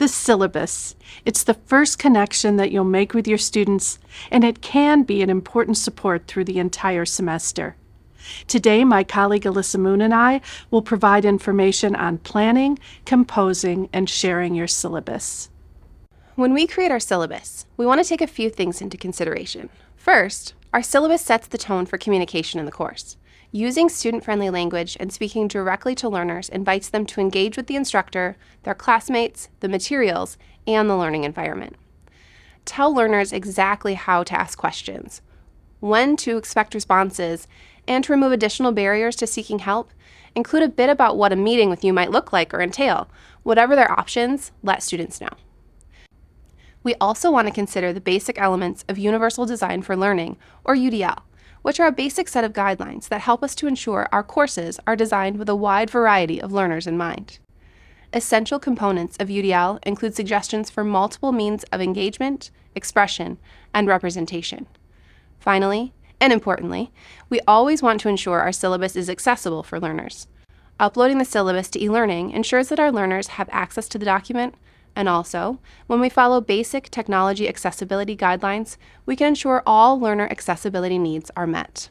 the syllabus. It's the first connection that you'll make with your students, and it can be an important support through the entire semester. Today, my colleague Alyssa Moon and I will provide information on planning, composing, and sharing your syllabus. When we create our syllabus, we want to take a few things into consideration. First, our syllabus sets the tone for communication in the course. Using student-friendly language and speaking directly to learners invites them to engage with the instructor, their classmates, the materials, and the learning environment. Tell learners exactly how to ask questions, when to expect responses, and to remove additional barriers to seeking help. Include a bit about what a meeting with you might look like or entail. Whatever their options, let students know. We also want to consider the basic elements of Universal Design for Learning, or UDL, which are a basic set of guidelines that help us to ensure our courses are designed with a wide variety of learners in mind. Essential components of UDL include suggestions for multiple means of engagement, expression, and representation. Finally, and importantly, we always want to ensure our syllabus is accessible for learners. Uploading the syllabus to e-learning ensures that our learners have access to the document, and also, when we follow basic technology accessibility guidelines, we can ensure all learner accessibility needs are met.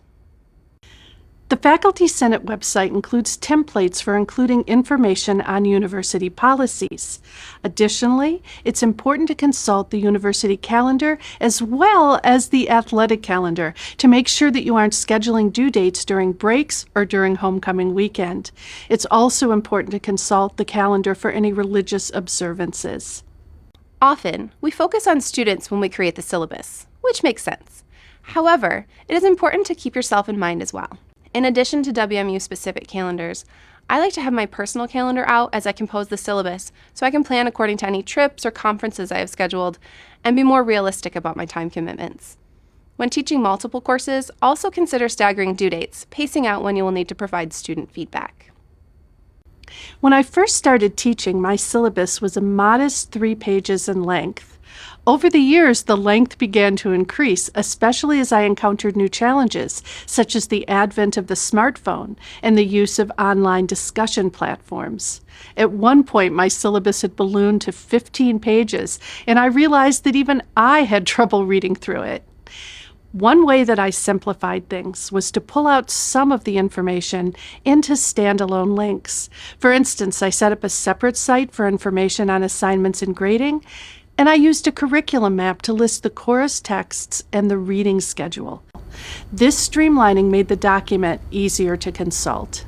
The Faculty Senate website includes templates for including information on university policies. Additionally, it's important to consult the university calendar as well as the athletic calendar to make sure that you aren't scheduling due dates during breaks or during homecoming weekend. It's also important to consult the calendar for any religious observances. Often, we focus on students when we create the syllabus, which makes sense. However, it is important to keep yourself in mind as well. In addition to WMU-specific calendars, I like to have my personal calendar out as I compose the syllabus so I can plan according to any trips or conferences I have scheduled and be more realistic about my time commitments. When teaching multiple courses, also consider staggering due dates, pacing out when you will need to provide student feedback. When I first started teaching, my syllabus was a modest 3 pages in length. Over the years, the length began to increase, especially as I encountered new challenges, such as the advent of the smartphone and the use of online discussion platforms. At one point, my syllabus had ballooned to 15 pages, and I realized that even I had trouble reading through it. One way that I simplified things was to pull out some of the information into standalone links. For instance, I set up a separate site for information on assignments and grading, and I used a curriculum map to list the course texts and the reading schedule. This streamlining made the document easier to consult.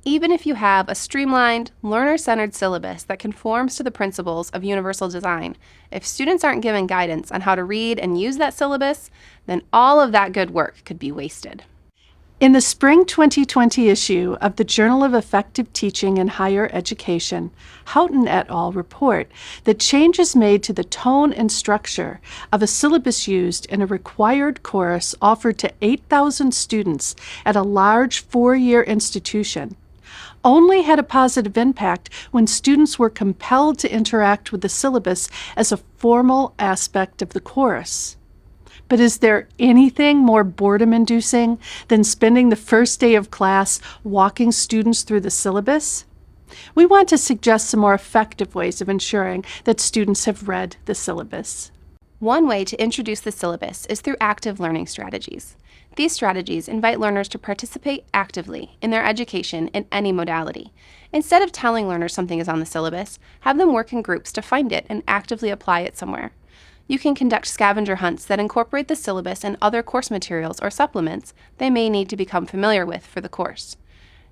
Even if you have a streamlined, learner-centered syllabus that conforms to the principles of universal design, if students aren't given guidance on how to read and use that syllabus, then all of that good work could be wasted. In the spring 2020 issue of the Journal of Effective Teaching in Higher Education, Houghton et al. Report that changes made to the tone and structure of a syllabus used in a required course offered to 8,000 students at a large 4-year institution only had a positive impact when students were compelled to interact with the syllabus as a formal aspect of the course. But is there anything more boredom-inducing than spending the first day of class walking students through the syllabus? We want to suggest some more effective ways of ensuring that students have read the syllabus. One way to introduce the syllabus is through active learning strategies. These strategies invite learners to participate actively in their education in any modality. Instead of telling learners something is on the syllabus, have them work in groups to find it and actively apply it somewhere. You can conduct scavenger hunts that incorporate the syllabus and other course materials or supplements they may need to become familiar with for the course.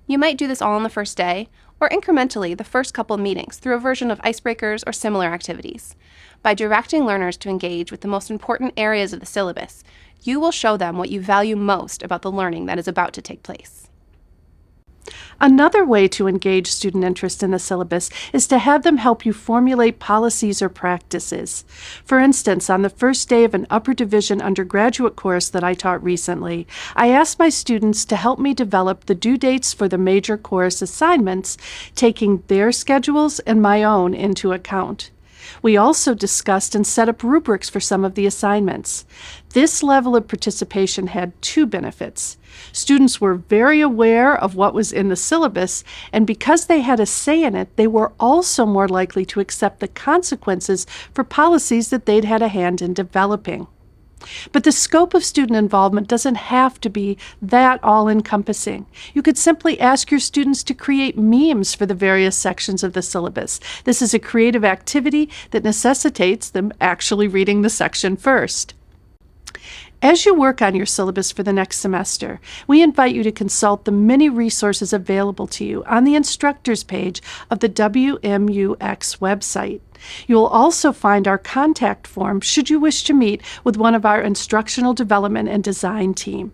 You might do this all on the first day, or incrementally the first couple meetings through a version of icebreakers or similar activities. By directing learners to engage with the most important areas of the syllabus, you will show them what you value most about the learning that is about to take place. Another way to engage student interest in the syllabus is to have them help you formulate policies or practices. For instance, on the first day of an upper division undergraduate course that I taught recently, I asked my students to help me develop the due dates for the major course assignments, taking their schedules and my own into account. We also discussed and set up rubrics for some of the assignments. This level of participation had two benefits. Students were very aware of what was in the syllabus, and because they had a say in it, they were also more likely to accept the consequences for policies that they'd had a hand in developing. But the scope of student involvement doesn't have to be that all-encompassing. You could simply ask your students to create memes for the various sections of the syllabus. This is a creative activity that necessitates them actually reading the section first. As you work on your syllabus for the next semester, we invite you to consult the many resources available to you on the instructors page of the WMUx website. You will also find our contact form should you wish to meet with one of our instructional development and design team.